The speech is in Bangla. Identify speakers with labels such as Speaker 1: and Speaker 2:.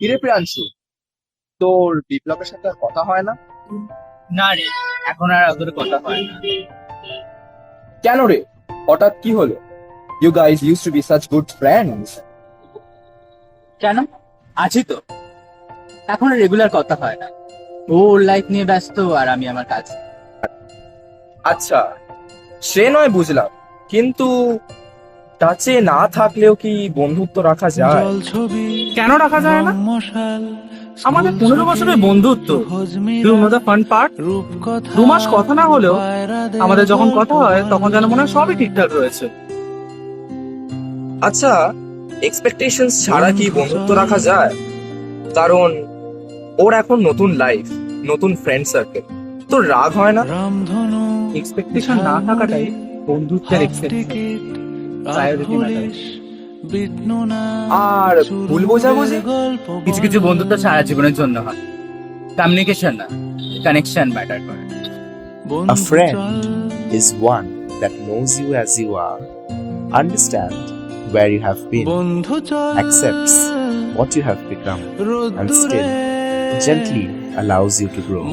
Speaker 1: কিরে প্রিয়াংশু, তোর বিপ্লবের সাথে আর কথা হয় না?
Speaker 2: না রে, এখন আর ওদের কথা হয় না।
Speaker 1: কেন রে? হঠাৎ কি হলো? You guys use to be such good friends.
Speaker 2: কেন? আছি তো। এখন রেগুলার কথা হয় না। ও ওর লাইফ নিয়ে ব্যস্ত আর আমি আমার কাজ।
Speaker 1: আচ্ছা, সে নয় বুঝলাম, কিন্তু টাচে না থাকলেও কি বন্ধুত্ব রাখা যায়?
Speaker 2: কেন রাখা যায় না? আমাদের 15 বছরের বন্ধুত্ব। You know the fun part, 2 মাস কথা না হলেও আমাদের যখন কথা হয় তখন যেন মনে হয় সবই ঠিকঠাক রয়েছে।
Speaker 1: আচ্ছা, এক্সপেকটেশনস ছাড়া কি বন্ধুত্ব রাখা যায়? কারণ ওর এখন নতুন লাইফ, নতুন ফ্রেন্ড সার্কেল। তোর রাগ হয় না?
Speaker 2: এক্সপেকটেশন না থাকাটাই বন্ধুত্বের এক্সেপশন, প্রায়োরিটি ম্যাটার।
Speaker 1: আর ভুল বোঝাবুঝি?
Speaker 2: কিছু কিছু বন্ধুত্ব সারা জীবনের জন্য হয়। কমিউনিকেশন না, কানেকশন ম্যাটার করে।
Speaker 3: A friend is one that knows you as you are, understands where you have been, accepts what you have become, and still gently allows you to grow.